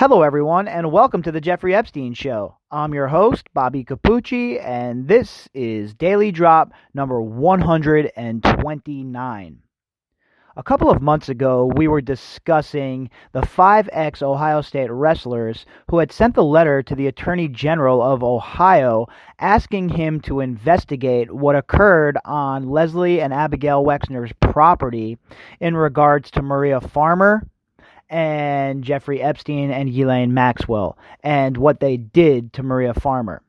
Hello, everyone, and welcome to the Jeffrey Epstein Show. I'm your host, Bobbycapucci, and this is Daily Drop number 129. A couple of months ago, we were discussing the 5 ex-Ohio State wrestlers who had sent the letter to the Attorney General of Ohio asking him to investigate what occurred on Leslie and Abigail Wexner's property in regards to Maria Farmer and Jeffrey Epstein and Ghislaine Maxwell and what they did to Maria Farmer.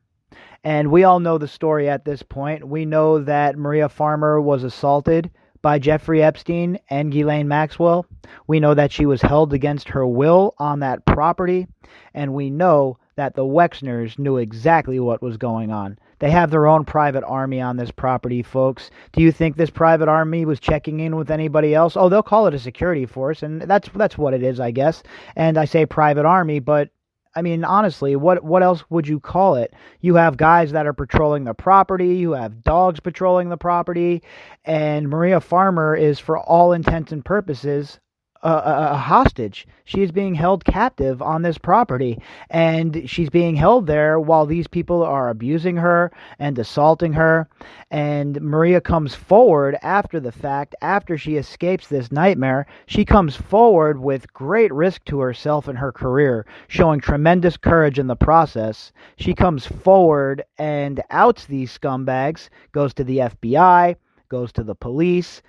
And we all know the story at this point. We know that Maria Farmer was assaulted by Jeffrey Epstein and Ghislaine Maxwell. We know that she was held against her will on that property. And we know that the Wexners knew exactly what was going on. They have their own private army on this property, folks. Do you think this private army was checking in with anybody else? Oh, they'll call it a security force, and that's what it is, I guess. And I say private army, but I mean, honestly, what else would you call it? You have guys that are patrolling the property, you have dogs patrolling the property, and Maria Farmer is, for all intents and purposes, a hostage. She is being held captive on this property, and she's being held there while these people are abusing her and assaulting her. And Maria comes forward after the fact, after she escapes this nightmare. She comes forward with great risk to herself and her career, showing tremendous courage in the process. She comes forward and outs these scumbags, goes to the FBI, goes to the police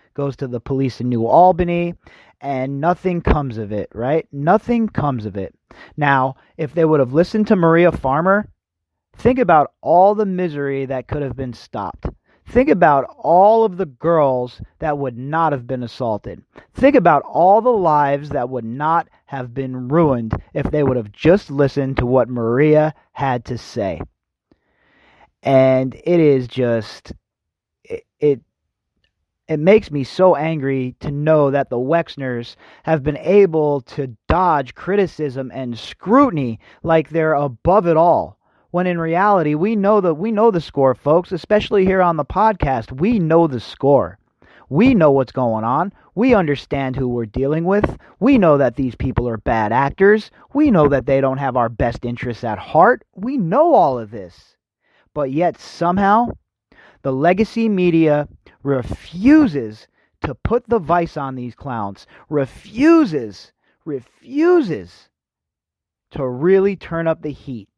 in New Albany, and nothing comes of it, right? Nothing comes of it. Now, if they would have listened to Maria Farmer, think about all the misery that could have been stopped. Think about all of the girls that would not have been assaulted. Think about all the lives that would not have been ruined if they would have just listened to what Maria had to say. And it is just... It makes me so angry to know that the Wexners have been able to dodge criticism and scrutiny like they're above it all. When in reality, we know the score, folks, especially here on the podcast. We know the score. We know what's going on. We understand who we're dealing with. We know that these people are bad actors. We know that they don't have our best interests at heart. We know all of this. But yet somehow, the legacy media refuses to put the vice on these clowns, refuses to really turn up the heat.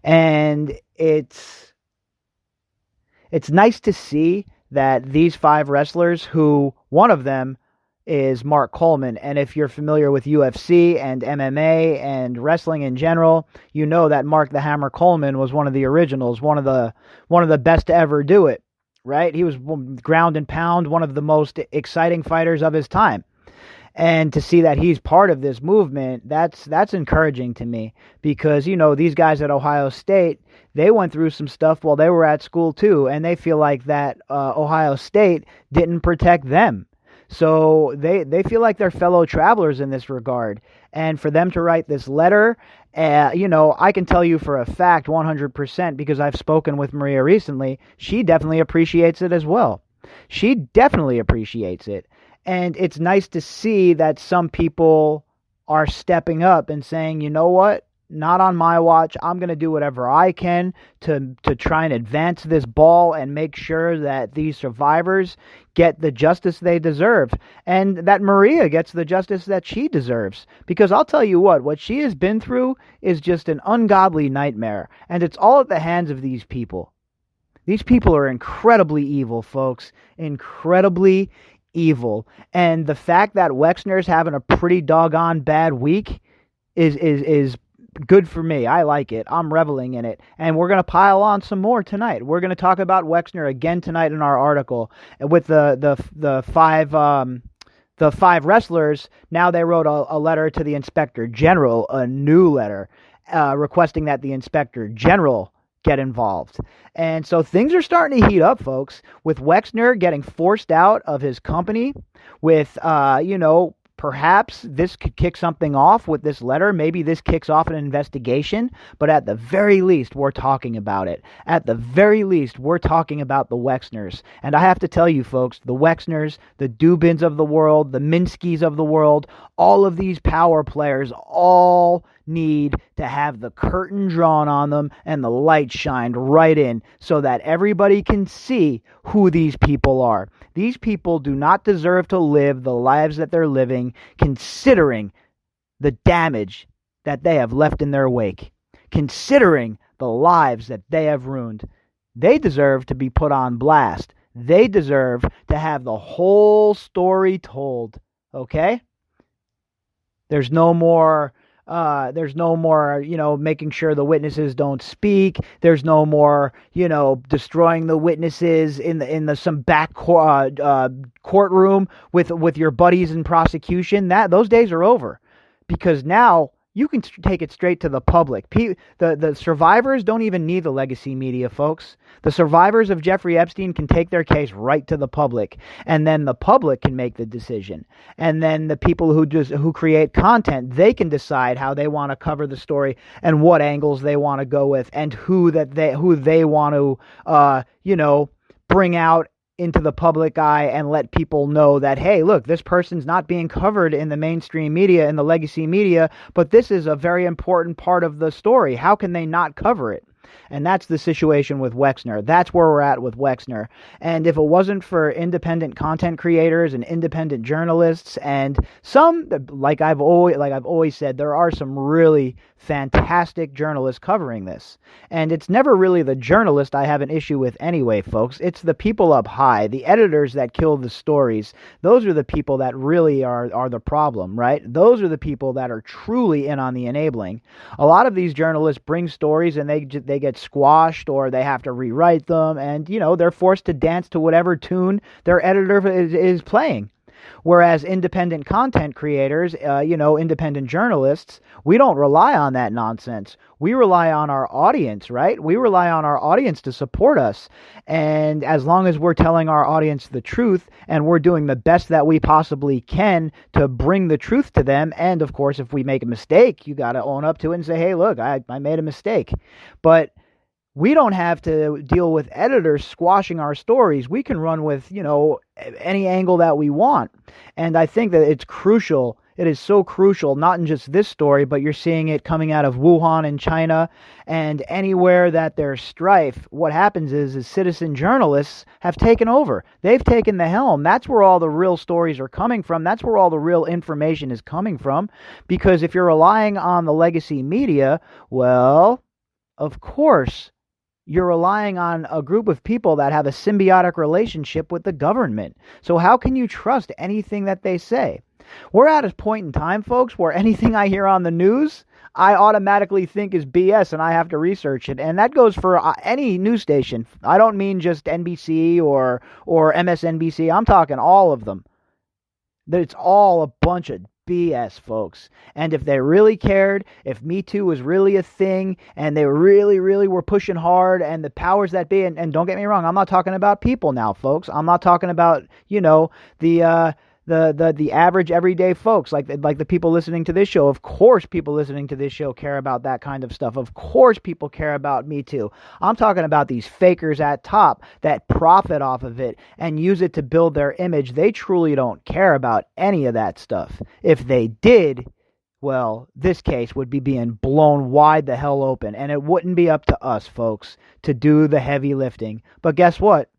And it's nice to see that these 5 wrestlers, who one of them is Mark Coleman, and if you're familiar with UFC and MMA and wrestling in general, you know that Mark the Hammer Coleman was one of the originals, one of the best to ever do it. Right? He was ground and pound, one of the most exciting fighters of his time. And to see that he's part of this movement, that's encouraging to me, because, you know, these guys at Ohio State, they went through some stuff while they were at school too, and they feel like that Ohio State didn't protect them. So they feel like they're fellow travelers in this regard. And for them to write this letter, you know, I can tell you for a fact 100%, because I've spoken with Maria recently, she definitely appreciates it as well. She definitely appreciates it. And it's nice to see that some people are stepping up and saying, you know what? Not on my watch. I'm going to do whatever I can to try and advance this ball and make sure that these survivors get the justice they deserve, and that Maria gets the justice that she deserves. Because I'll tell you what she has been through is just an ungodly nightmare, and it's all at the hands of these people. These people are incredibly evil, folks. Incredibly evil. And the fact that Wexner's having a pretty doggone bad week is good for me. I like it. I'm reveling in it. And we're going to pile on some more tonight. We're going to talk about Wexner again tonight in our article with the 5 wrestlers. Now they wrote a letter to the Inspector General, a new letter, requesting that the Inspector General get involved. And so things are starting to heat up, folks, with Wexner getting forced out of his company, with, Perhaps this could kick something off with this letter. Maybe this kicks off an investigation, but at the very least, we're talking about it. At the very least, we're talking about the Wexners. And I have to tell you, folks, the Wexners, the Dubins of the world, the Minskys of the world, all of these power players all need to have the curtain drawn on them and the light shined right in so that everybody can see who these people are. These people do not deserve to live the lives that they're living, considering the damage that they have left in their wake, considering the lives that they have ruined. They deserve to be put on blast. They deserve to have the whole story told. Okay? There's no more, making sure the witnesses don't speak. There's no more, destroying the witnesses in some back courtroom with your buddies in prosecution. Those days are over, because now you can take it straight to the public. The survivors don't even need the legacy media, folks. The survivors of Jeffrey Epstein can take their case right to the public, and then the public can make the decision. And then the people who create content, they can decide how they want to cover the story and what angles they want to go with, and who they want to bring out into the public eye and let people know that, hey, look, this person's not being covered in the mainstream media, in the legacy media, but this is a very important part of the story. How can they not cover it? And that's the situation with Wexner. That's where we're at with Wexner. And if it wasn't for independent content creators and independent journalists, and some, like I've always said, there are some really fantastic journalists covering this. And it's never really the journalist I have an issue with anyway, folks. It's the people up high, the editors that kill the stories. Those are the people that really are the problem, right? Those are the people that are truly in on the enabling. A lot of these journalists bring stories and they get squashed, or they have to rewrite them, and they're forced to dance to whatever tune their editor is playing. Whereas independent content creators, independent journalists, we don't rely on that nonsense. We rely on our audience, right? We rely on our audience to support us. And as long as we're telling our audience the truth and we're doing the best that we possibly can to bring the truth to them, and of course, if we make a mistake, you got to own up to it and say, hey, look, I made a mistake. But we don't have to deal with editors squashing our stories. We can run with, any angle that we want. And I think that it's crucial. It is so crucial, not in just this story, but you're seeing it coming out of Wuhan in China, and anywhere that there's strife. What happens is citizen journalists have taken over. They've taken the helm. That's where all the real stories are coming from. That's where all the real information is coming from. Because if you're relying on the legacy media, well, of course, you're relying on a group of people that have a symbiotic relationship with the government. So how can you trust anything that they say? We're at a point in time, folks, where anything I hear on the news, I automatically think is BS, and I have to research it. And that goes for any news station. I don't mean just NBC or MSNBC. I'm talking all of them. That it's all a bunch of BS, folks. And if they really cared, if Me Too was really a thing, and they really, really were pushing hard, and the powers that be, and don't get me wrong, I'm not talking about people now, folks. I'm not talking about, the average everyday folks, like the people listening to this show. Of course people listening to this show care about that kind of stuff. Of course people care about Me Too. I'm talking about these fakers at top that profit off of it and use it to build their image. They truly don't care about any of that stuff. If they did, well, this case would be being blown wide the hell open, and it wouldn't be up to us, folks, to do the heavy lifting. But guess what?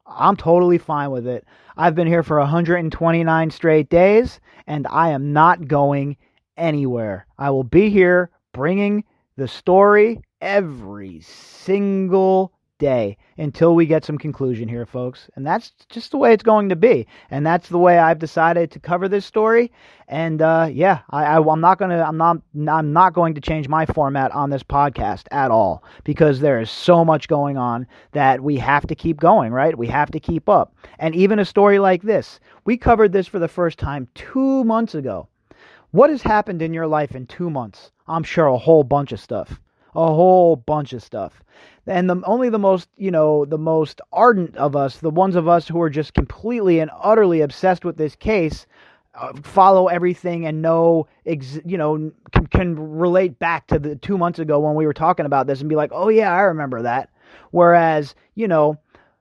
I'm totally fine with it. I've been here for 129 straight days, and I am not going anywhere. I will be here bringing the story every single day until we get some conclusion here, folks. And that's just the way it's going to be. And that's the way I've decided to cover this story. And I'm not going to change my format on this podcast at all, because there is so much going on that we have to keep going, right? We have to keep up. And even a story like this, we covered this for the first time 2 months ago. What has happened in your life in 2 months? I'm sure a whole bunch of stuff. A whole bunch of stuff. And only the most ardent of us, the ones of us who are just completely and utterly obsessed with this case, follow everything and know, can relate back to the 2 months ago when we were talking about this and be like, oh yeah, I remember that. Whereas,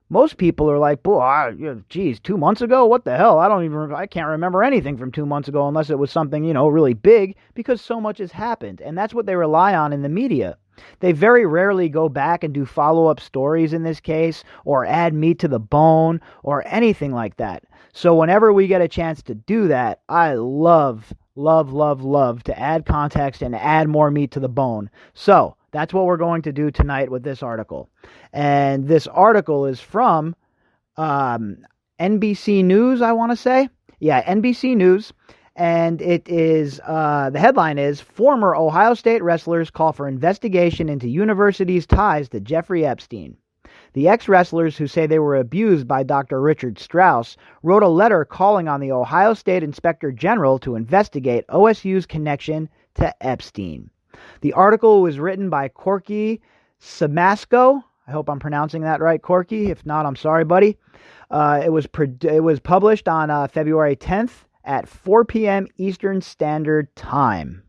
most people are like, boy, geez, 2 months ago? What the hell? I can't remember anything from 2 months ago unless it was something, really big, because so much has happened. And that's what they rely on in the media. They very rarely go back and do follow-up stories in this case, or add meat to the bone, or anything like that. So whenever we get a chance to do that, I love to add context and add more meat to the bone. So that's what we're going to do tonight with this article. And this article is from NBC News, I want to say. Yeah, NBC News. And it is, the headline is, former Ohio State wrestlers call for investigation into university's ties to Jeffrey Epstein. The ex-wrestlers who say they were abused by Dr. Richard Strauss wrote a letter calling on the Ohio State Inspector General to investigate OSU's connection to Epstein. The article was written by Corky Samasco. I hope I'm pronouncing that right, Corky. If not, I'm sorry, buddy. It was published on February 10th at 4 p.m. Eastern Standard Time.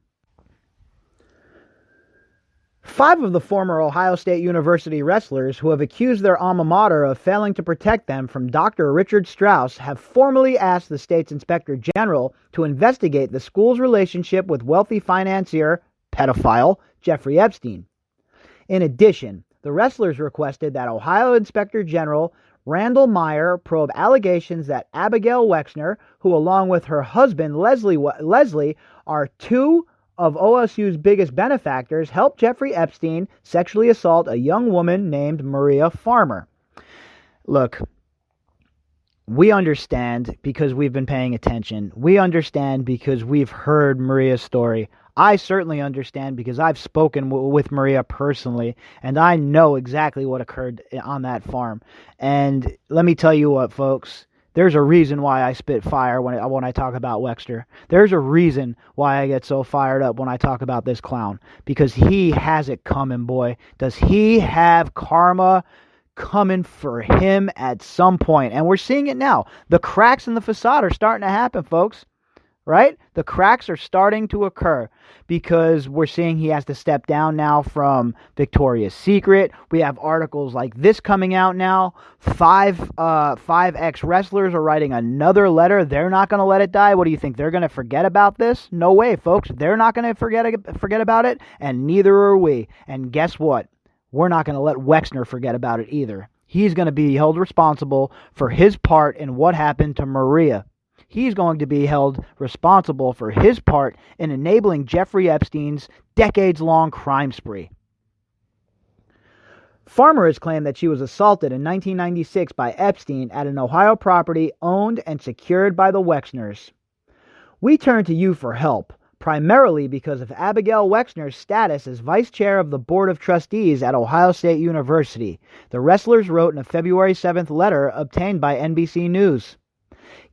5 of the former Ohio State University wrestlers who have accused their alma mater of failing to protect them from Dr. Richard Strauss have formally asked the state's Inspector General to investigate the school's relationship with wealthy financier, pedophile, Jeffrey Epstein. In addition, the wrestlers requested that Ohio Inspector General Randall Meyer probe allegations that Abigail Wexner, who along with her husband Leslie are 2 of OSU's biggest benefactors, helped Jeffrey Epstein sexually assault a young woman named Maria Farmer. Look, we understand because we've been paying attention. We understand because we've heard Maria's story. I certainly understand because I've spoken with Maria personally, and I know exactly what occurred on that farm. And let me tell you what, folks. There's a reason why I spit fire when I talk about Wexner. There's a reason why I get so fired up when I talk about this clown. Because he has it coming, boy. Does he have karma coming for him at some point? And we're seeing it now. The cracks in the facade are starting to happen, folks. Right? The cracks are starting to occur because we're seeing he has to step down now from Victoria's Secret. We have articles like this coming out now. 5 ex-wrestlers are writing another letter. They're not going to let it die. What do you think? They're going to forget about this? No way, folks. They're not going to forget about it, and neither are we. And guess what? We're not going to let Wexner forget about it either. He's going to be held responsible for his part in what happened to Maria. He's going to be held responsible for his part in enabling Jeffrey Epstein's decades-long crime spree. Farmer has claimed that she was assaulted in 1996 by Epstein at an Ohio property owned and secured by the Wexners. We turn to you for help, primarily because of Abigail Wexner's status as vice chair of the Board of Trustees at Ohio State University, the wrestlers wrote in a February 7th letter obtained by NBC News.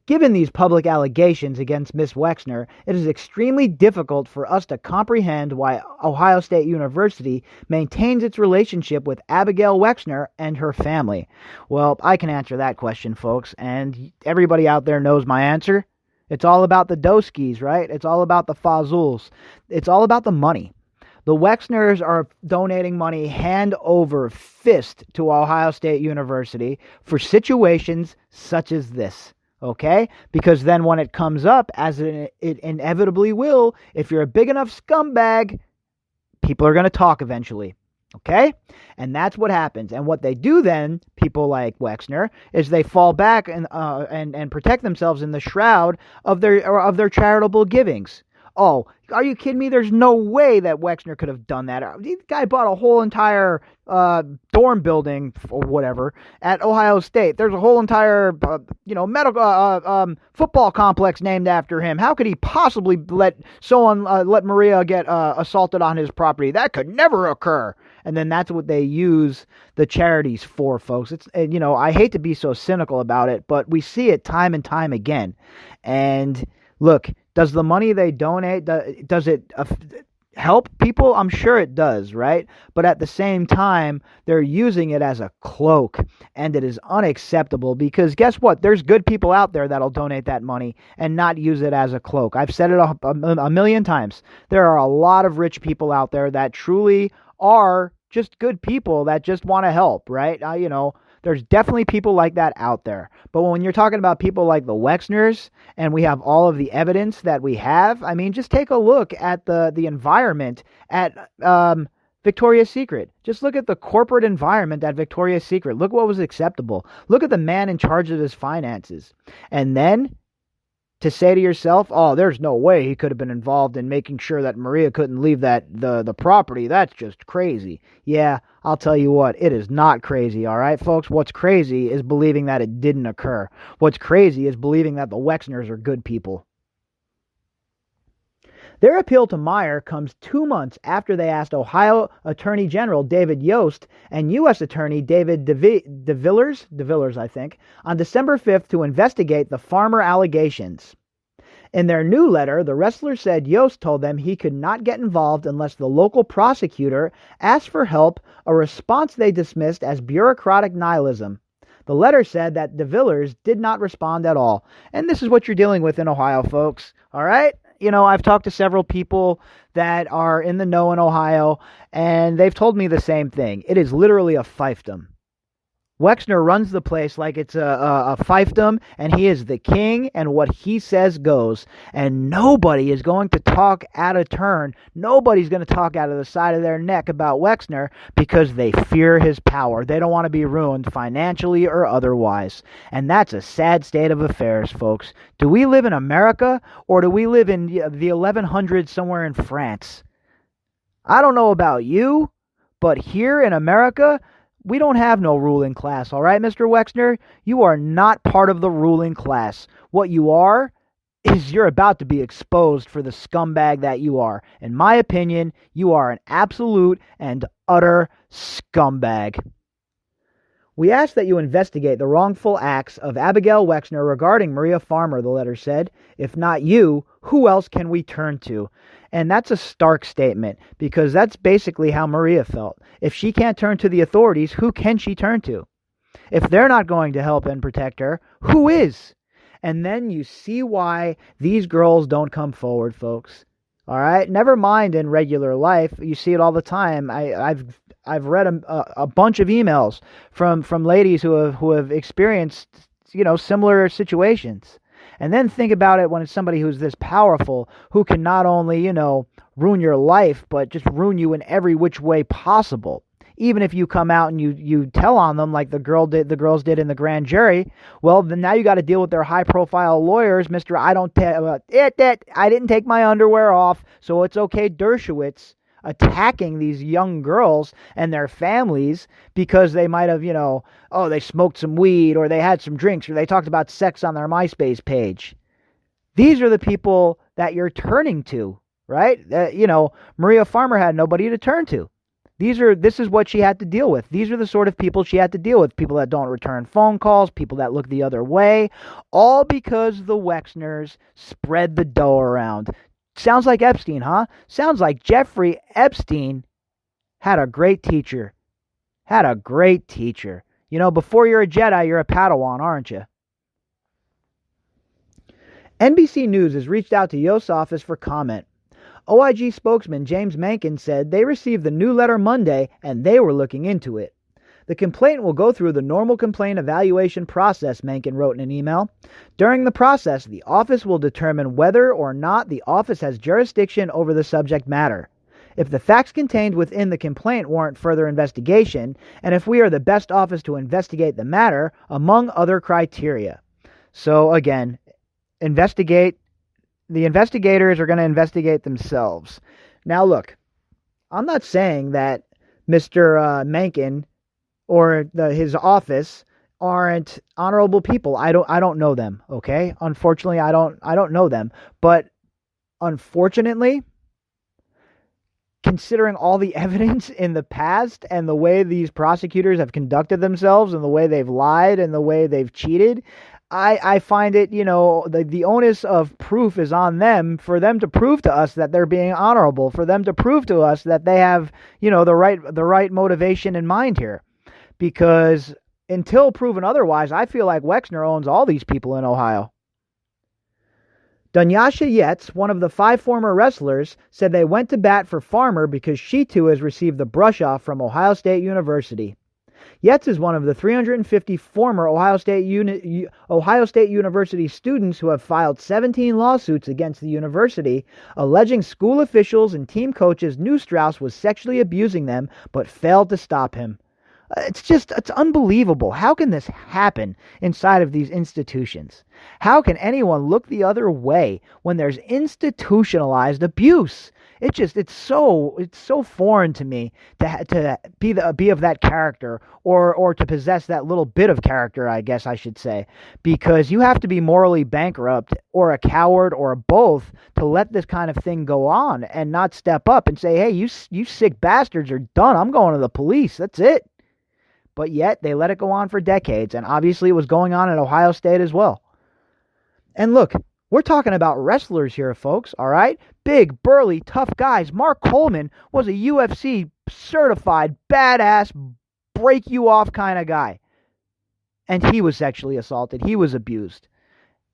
Given these public allegations against Miss Wexner, it is extremely difficult for us to comprehend why Ohio State University maintains its relationship with Abigail Wexner and her family. Well, I can answer that question, folks, and everybody out there knows my answer. It's all about the doskis, right? It's all about the fazuls. It's all about the money. The Wexners are donating money hand over fist to Ohio State University for situations such as this. Okay? Because then when it comes up, as it inevitably will, if you're a big enough scumbag, people are going to talk eventually. Okay? And that's what happens. And what they do then, people like Wexner, is they fall back and protect themselves in the shroud of their charitable givings. Oh, are you kidding me? There's no way that Wexner could have done that. The guy bought a whole entire dorm building or whatever at Ohio State. There's a whole entire medical football complex named after him. How could he possibly let Maria get assaulted on his property? That could never occur. And then that's what they use the charities for, folks. It's I hate to be so cynical about it, but we see it time and time again. And look, does the money they donate, does it help people? I'm sure it does, right? But at the same time, they're using it as a cloak, and it is unacceptable because guess what? There's good people out there that'll donate that money and not use it as a cloak. I've said it a million times. There are a lot of rich people out there that truly are just good people that just want to help, right? There's definitely people like that out there. But when you're talking about people like the Wexners, and we have all of the evidence that we have, I mean, just take a look at the environment at Victoria's Secret. Just look at the corporate environment at Victoria's Secret. Look what was acceptable. Look at the man in charge of his finances. And then to say to yourself, oh, there's no way he could have been involved in making sure that Maria couldn't leave the property. That's just crazy. Yeah, I'll tell you what, it is not crazy, all right, folks? What's crazy is believing that it didn't occur. What's crazy is believing that the Wexners are good people. Their appeal to Meyer comes 2 months after they asked Ohio Attorney General David Yost and U.S. Attorney David DeVillers, I think, on December 5th to investigate the farmer allegations. In their new letter, the wrestler said Yost told them he could not get involved unless the local prosecutor asked for help, a response they dismissed as bureaucratic nihilism. The letter said that DeVillers did not respond at all. And this is what you're dealing with in Ohio, folks. All right? I've talked to several people that are in the know in Ohio, and they've told me the same thing. It is literally a fiefdom. Wexner runs the place like it's a fiefdom, and he is the king, and what he says goes. And nobody is going to talk out of turn. Nobody's going to talk out of the side of their neck about Wexner because they fear his power. They don't want to be ruined financially or otherwise. And that's a sad state of affairs, folks. Do we live in America, or do we live in the 1100s somewhere in France? I don't know about you, but here in America, we don't have no ruling class, all right, Mr. Wexner? You are not part of the ruling class. What you are is you're about to be exposed for the scumbag that you are. In my opinion, you are an absolute and utter scumbag. We ask that you investigate the wrongful acts of Abigail Wexner regarding Maria Farmer, the letter said. If not you, who else can we turn to? And that's a stark statement because that's basically how Maria felt. If she can't turn to the authorities, who can she turn to? If they're not going to help and protect her, who is? And then you see why these girls don't come forward, folks. All right? Never mind in regular life. You see it all the time. I've read a bunch of emails from ladies who have experienced, similar situations. And then think about it when it's somebody who's this powerful, who can not only, ruin your life, but just ruin you in every which way possible. Even if you come out and you tell on them like the girls did in the grand jury, well, then now you got to deal with their high-profile lawyers, Mr. I didn't take my underwear off, so it's okay, Dershowitz, attacking these young girls and their families because they might have, they smoked some weed or they had some drinks or they talked about sex on their MySpace page. These are the people that you're turning to, right? Maria Farmer had nobody to turn to. This is what she had to deal with. These are the sort of people she had to deal with. People that don't return phone calls, people that look the other way, all because the Wexners spread the dough around. Sounds like Epstein, huh? Sounds like Jeffrey Epstein had a great teacher. Before you're a Jedi, you're a Padawan, aren't you? NBC News has reached out to Yost's office for comment. OIG spokesman James Mencken said they received the new letter Monday and they were looking into it. The complaint will go through the normal complaint evaluation process, Mencken wrote in an email. During the process, the office will determine whether or not the office has jurisdiction over the subject matter. If the facts contained within the complaint warrant further investigation, and if we are the best office to investigate the matter, among other criteria. So again, the investigators are going to investigate themselves. Now look, I'm not saying that Mr. Mencken or his office aren't honorable people. I don't know them, okay? Unfortunately, I don't know them. But unfortunately, considering all the evidence in the past and the way these prosecutors have conducted themselves and the way they've lied and the way they've cheated, I find it, the onus of proof is on them for them to prove to us that they're being honorable, for them to prove to us that they have, the right motivation in mind here. Because until proven otherwise, I feel like Wexner owns all these people in Ohio. Dunyasha Yates, one of the 5 former wrestlers, said they went to bat for Farmer because she too has received the brush-off from Ohio State University. Yates is one of the 350 former Ohio State University students who have filed 17 lawsuits against the university, alleging school officials and team coaches knew Strauss was sexually abusing them but failed to stop him. It's unbelievable. How can this happen inside of these institutions? How can anyone look the other way when there's institutionalized abuse? It's so foreign to me to be of that character, or to possess that little bit of character, I guess I should say, because you have to be morally bankrupt or a coward or both to let this kind of thing go on and not step up and say, hey, you sick bastards are done. I'm going to the police. That's it. But yet they let it go on for decades, and obviously it was going on at Ohio State as well. And look, we're talking about wrestlers here, folks, all right? Big, burly, tough guys. Mark Coleman was a UFC certified, badass, break you off kind of guy. And he was sexually assaulted. He was abused.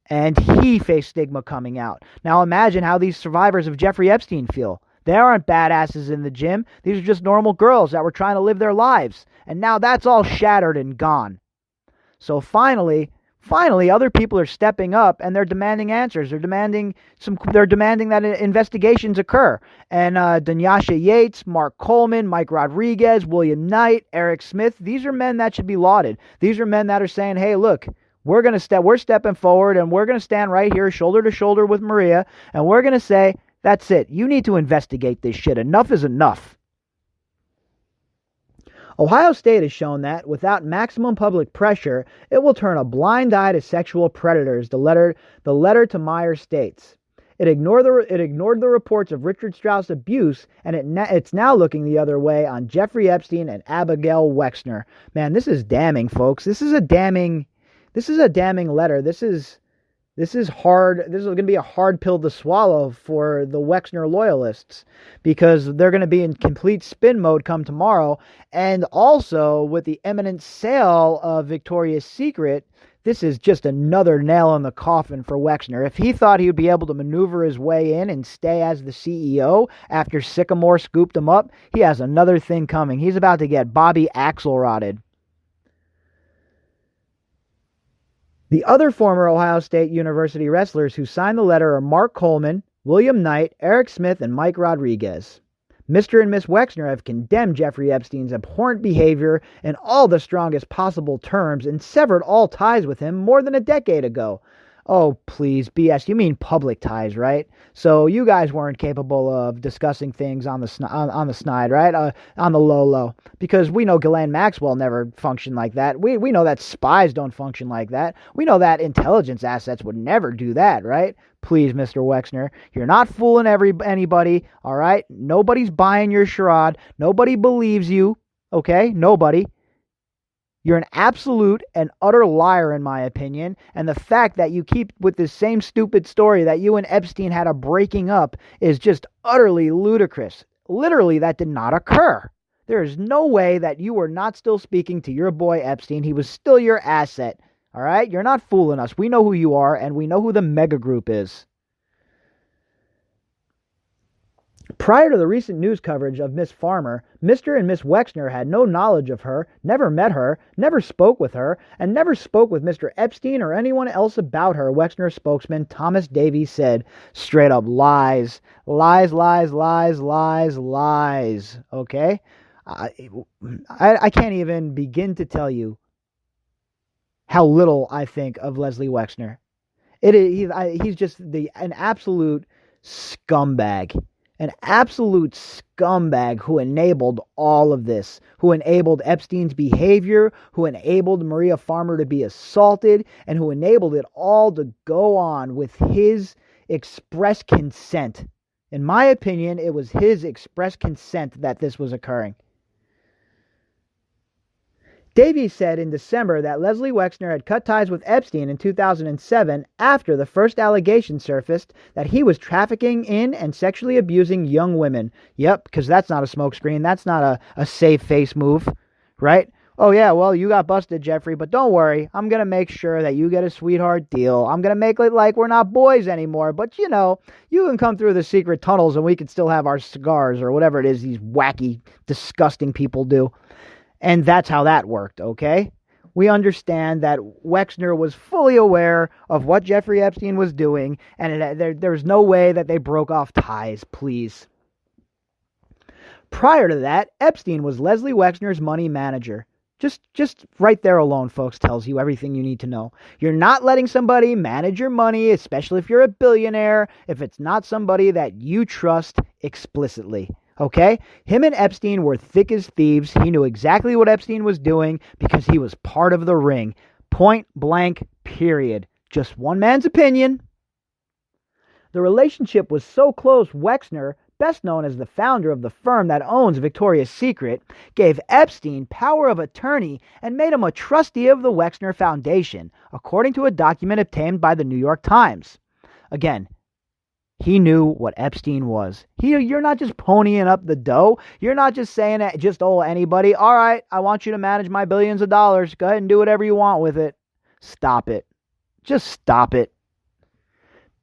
And he faced stigma coming out. Now imagine how these survivors of Jeffrey Epstein feel. They aren't badasses in the gym. These are just normal girls that were trying to live their lives. And now that's all shattered and gone. So finally, other people are stepping up and they're demanding answers. They're demanding that investigations occur. And Dunyasha Yates, Mark Coleman, Mike Rodriguez, William Knight, Eric Smith, these are men that should be lauded. These are men that are saying, hey, look, we're stepping forward and we're going to stand right here shoulder to shoulder with Maria, and we're going to say, that's it. You need to investigate this shit. Enough is enough. Ohio State has shown that, without maximum public pressure, it will turn a blind eye to sexual predators, the letter to Meyer states. It ignored the reports of Richard Strauss abuse, and it's now looking the other way on Jeffrey Epstein and Abigail Wexner. Man, this is damning, folks. This is a damning letter. This is hard. This is going to be a hard pill to swallow for the Wexner loyalists, because they're going to be in complete spin mode come tomorrow. And also, with the imminent sale of Victoria's Secret, this is just another nail in the coffin for Wexner. If he thought he would be able to maneuver his way in and stay as the CEO after Sycamore scooped him up, he has another thing coming. He's about to get Bobby Axelrodded. The other former Ohio State University wrestlers who signed the letter are Mark Coleman, William Knight, Eric Smith, and Mike Rodriguez. Mr. and Miss Wexner have condemned Jeffrey Epstein's abhorrent behavior in all the strongest possible terms and severed all ties with him more than a decade ago. Oh, please, BS, you mean public ties, right? So you guys weren't capable of discussing things on the snide, right? On the low. Because we know Ghislaine Maxwell never functioned like that. We know that spies don't function like that. We know that intelligence assets would never do that, right? Please, Mr. Wexner, you're not fooling anybody, all right? Nobody's buying your charade. Nobody believes you, okay? Nobody. You're an absolute and utter liar, in my opinion, and the fact that you keep with this same stupid story that you and Epstein had a breaking up is just utterly ludicrous. Literally, that did not occur. There is no way that you were not still speaking to your boy Epstein. He was still your asset, all right? You're not fooling us. We know who you are, and we know who the mega group is. Prior to the recent news coverage of Miss Farmer, Mr. and Miss Wexner had no knowledge of her, never met her, never spoke with her, and never spoke with Mr. Epstein or anyone else about her, Wexner spokesman Thomas Davies said. Straight up lies. Lies, lies, lies, lies, lies. Okay? I can't even begin to tell you how little I think of Leslie Wexner. He's just an absolute scumbag. An absolute scumbag who enabled all of this, who enabled Epstein's behavior, who enabled Maria Farmer to be assaulted, and who enabled it all to go on with his express consent. In my opinion, it was his express consent that this was occurring. Davies said in December that Leslie Wexner had cut ties with Epstein in 2007 after the first allegation surfaced that he was trafficking in and sexually abusing young women. Yep, because that's not a smokescreen. That's not a save face move, right? Oh, yeah, well, you got busted, Jeffrey, but don't worry. I'm going to make sure that you get a sweetheart deal. I'm going to make it like we're not boys anymore, but, you can come through the secret tunnels and we can still have our cigars or whatever it is these wacky, disgusting people do. And that's how that worked, okay? We understand that Wexner was fully aware of what Jeffrey Epstein was doing, and there's no way that they broke off ties, please. Prior to that, Epstein was Leslie Wexner's money manager. Just right there alone, folks, tells you everything you need to know. You're not letting somebody manage your money, especially if you're a billionaire, if it's not somebody that you trust explicitly. Okay? Him and Epstein were thick as thieves. He knew exactly what Epstein was doing because he was part of the ring. Point blank, period. Just one man's opinion. The relationship was so close, Wexner, best known as the founder of the firm that owns Victoria's Secret, gave Epstein power of attorney and made him a trustee of the Wexner Foundation, according to a document obtained by the New York Times. Again, he knew what Epstein was. You're not just ponying up the dough. You're not just saying that just anybody. All right, I want you to manage my billions of dollars. Go ahead and do whatever you want with it. Stop it. Just stop it.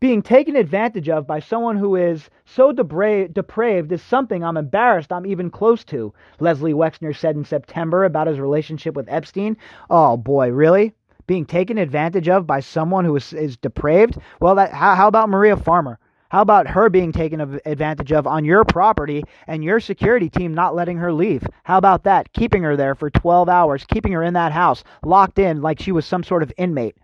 Being taken advantage of by someone who is so depraved is something I'm embarrassed I'm even close to, Leslie Wexner said in September about his relationship with Epstein. Oh boy, really? Being taken advantage of by someone who is depraved? Well, how about Maria Farmer? How about her being taken advantage of on your property and your security team not letting her leave? How about that? Keeping her there for 12 hours, keeping her in that house, locked in like she was some sort of inmate.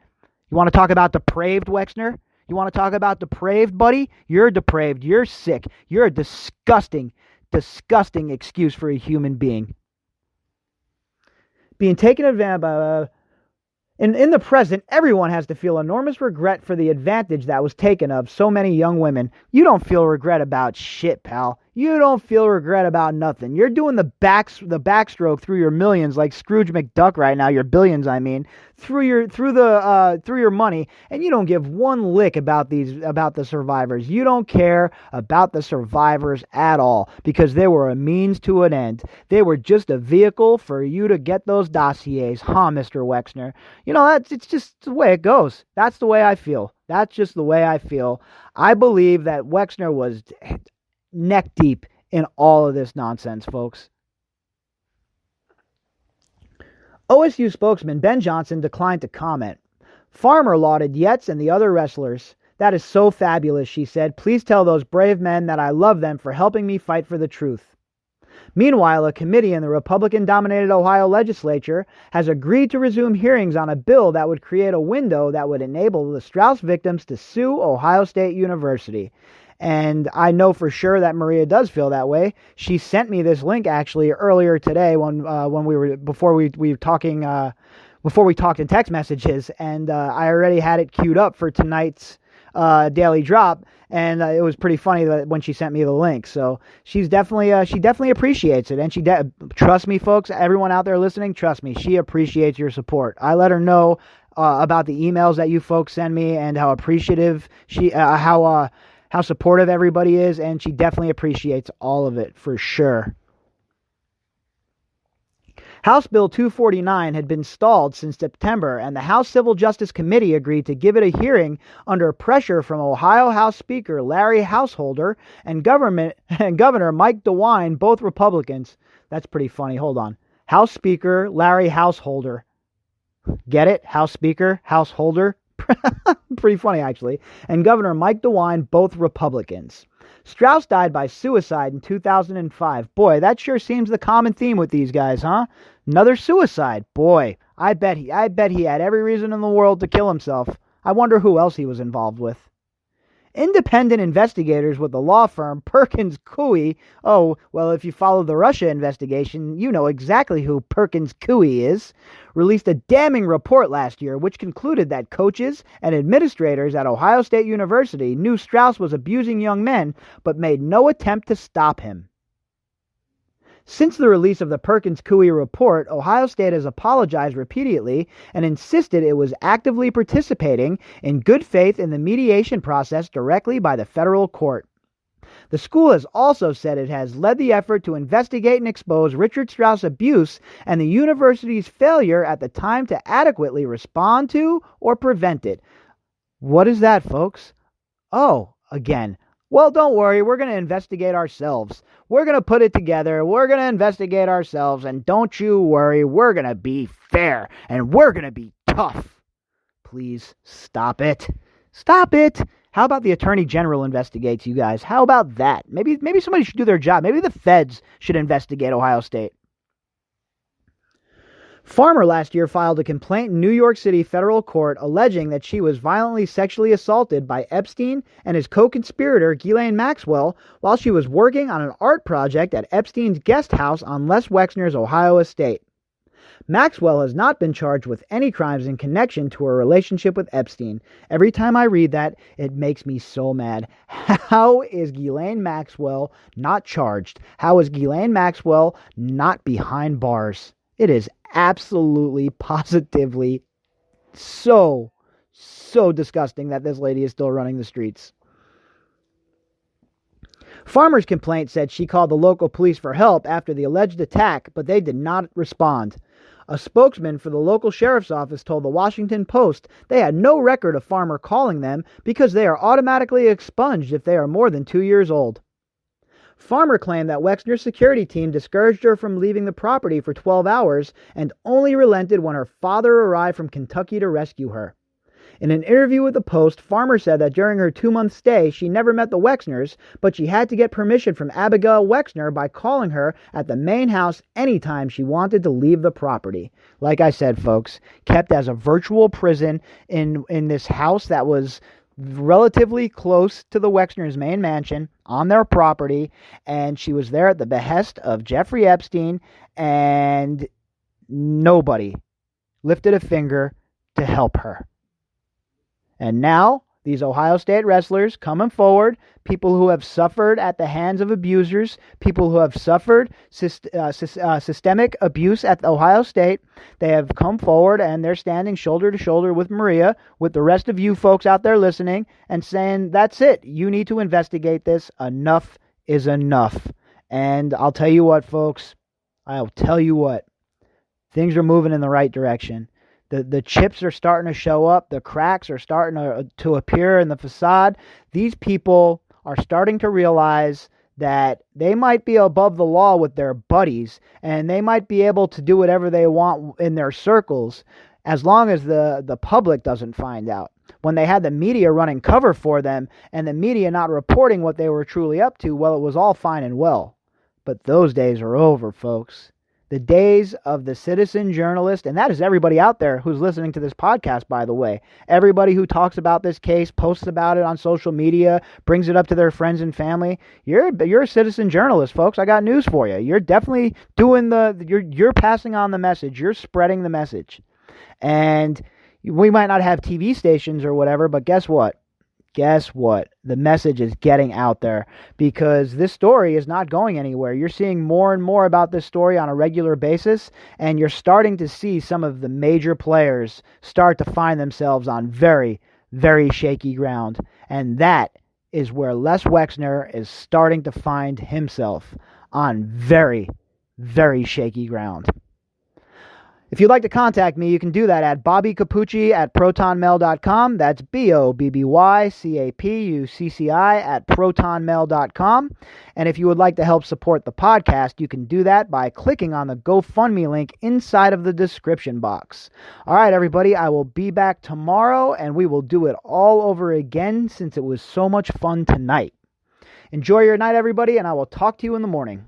You want to talk about depraved, Wexner? You want to talk about depraved, buddy? You're depraved. You're sick. You're a disgusting, disgusting excuse for a human being. Being taken advantage of... In the present, everyone has to feel enormous regret for the advantage that was taken of so many young women. You don't feel regret about shit, pal. You don't feel regret about nothing. You're doing the backstroke through your millions like Scrooge McDuck right now, your billions, I mean, through your money, and you don't give one lick about the survivors. You don't care about the survivors at all because they were a means to an end. They were just a vehicle for you to get those dossiers, huh, Mr. Wexner? It's just the way it goes. That's the way I feel. That's just the way I feel. I believe that Wexner was neck deep in all of this nonsense, folks. OSU spokesman Ben Johnson declined to comment. Farmer lauded Yates and the other wrestlers. That is so fabulous, she said. Please tell those brave men that I love them for helping me fight for the truth. Meanwhile, a committee in the Republican-dominated Ohio legislature has agreed to resume hearings on a bill that would create a window that would enable the Strauss victims to sue Ohio State University. And I know for sure that Maria does feel that way. She sent me this link actually earlier today before we talked in text messages, and I already had it queued up for tonight's daily drop, and it was pretty funny when she sent me the link. So she definitely appreciates it, and trust me, folks, everyone out there listening, trust me, she appreciates your support. I let her know about the emails that you folks send me and how appreciative how supportive everybody is, and she definitely appreciates all of it for sure. House Bill 249 had been stalled since September, and the House Civil Justice Committee agreed to give it a hearing under pressure from Ohio House Speaker Larry Householder and Governor Mike DeWine, both Republicans. That's pretty funny. Hold on. House Speaker Larry Householder. Get it? House Speaker, Householder. Pretty funny, actually. And Governor Mike DeWine, both Republicans. Strauss died by suicide in 2005. Boy, that sure seems the common theme with these guys, huh? Another suicide. Boy, I bet he had every reason in the world to kill himself. I wonder who else he was involved with. Independent investigators with the law firm Perkins Coie, oh, well, if you follow the Russia investigation, you know exactly who Perkins Coie is, released a damning report last year which concluded that coaches and administrators at Ohio State University knew Strauss was abusing young men but made no attempt to stop him. Since the release of the Perkins-Coie report, Ohio State has apologized repeatedly and insisted it was actively participating in good faith in the mediation process directly by the federal court. The school has also said it has led the effort to investigate and expose Richard Strauss' abuse and the university's failure at the time to adequately respond to or prevent it. What is that, folks? Oh, again. Well, don't worry, we're going to investigate ourselves. We're going to put it together. We're going to investigate ourselves. And don't you worry, we're going to be fair. And we're going to be tough. Please stop it. Stop it. How about the Attorney General investigates you guys? How about that? Maybe somebody should do their job. Maybe the feds should investigate Ohio State. Farmer last year filed a complaint in New York City federal court alleging that she was violently sexually assaulted by Epstein and his co-conspirator Ghislaine Maxwell while she was working on an art project at Epstein's guest house on Les Wexner's Ohio estate. Maxwell has not been charged with any crimes in connection to her relationship with Epstein. Every time I read that, it makes me so mad. How is Ghislaine Maxwell not charged? How is Ghislaine Maxwell not behind bars? It is absolutely, positively so disgusting that this lady is still running the streets. Farmer's complaint said she called the local police for help after the alleged attack, but they did not respond. A spokesman for the local sheriff's office told the Washington Post they had no record of Farmer calling them because they are automatically expunged if they are more than 2 years old. Farmer claimed that Wexner's security team discouraged her from leaving the property for 12 hours and only relented when her father arrived from Kentucky to rescue her. In an interview with the Post, Farmer said that during her 2-month stay, she never met the Wexners, but she had to get permission from Abigail Wexner by calling her at the main house anytime she wanted to leave the property. Like I said, folks, kept as a virtual prison in this house that was relatively close to the Wexners' main mansion on their property, and she was there at the behest of Jeffrey Epstein, and nobody lifted a finger to help her. And now, these Ohio State wrestlers coming forward, people who have suffered at the hands of abusers, people who have suffered systemic abuse at Ohio State, they have come forward and they're standing shoulder to shoulder with Maria, with the rest of you folks out there listening, and saying, that's it. You need to investigate this. Enough is enough. And I'll tell you what, folks. I'll tell you what. Things are moving in the right direction. The chips are starting to show up. The cracks are starting to appear in the facade. These people are starting to realize that they might be above the law with their buddies, and they might be able to do whatever they want in their circles as long as the public doesn't find out. When they had the media running cover for them and the media not reporting what they were truly up to, well, it was all fine and well. But those days are over, folks. The days of the citizen journalist, and that is everybody out there who's listening to this podcast, by the way. Everybody who talks about this case, posts about it on social media, brings it up to their friends and family. You're a citizen journalist, folks. I got news for you. You're definitely doing you're passing on the message. You're spreading the message. And we might not have TV stations or whatever, but guess what? Guess what? The message is getting out there because this story is not going anywhere. You're seeing more and more about this story on a regular basis, and you're starting to see some of the major players start to find themselves on very, very shaky ground. And that is where Les Wexner is starting to find himself, on very, very shaky ground. If you'd like to contact me, you can do that at bobbycapucci@protonmail.com. That's BOBBYCAPUCCI@protonmail.com. And if you would like to help support the podcast, you can do that by clicking on the GoFundMe link inside of the description box. All right, everybody, I will be back tomorrow, and we will do it all over again since it was so much fun tonight. Enjoy your night, everybody, and I will talk to you in the morning.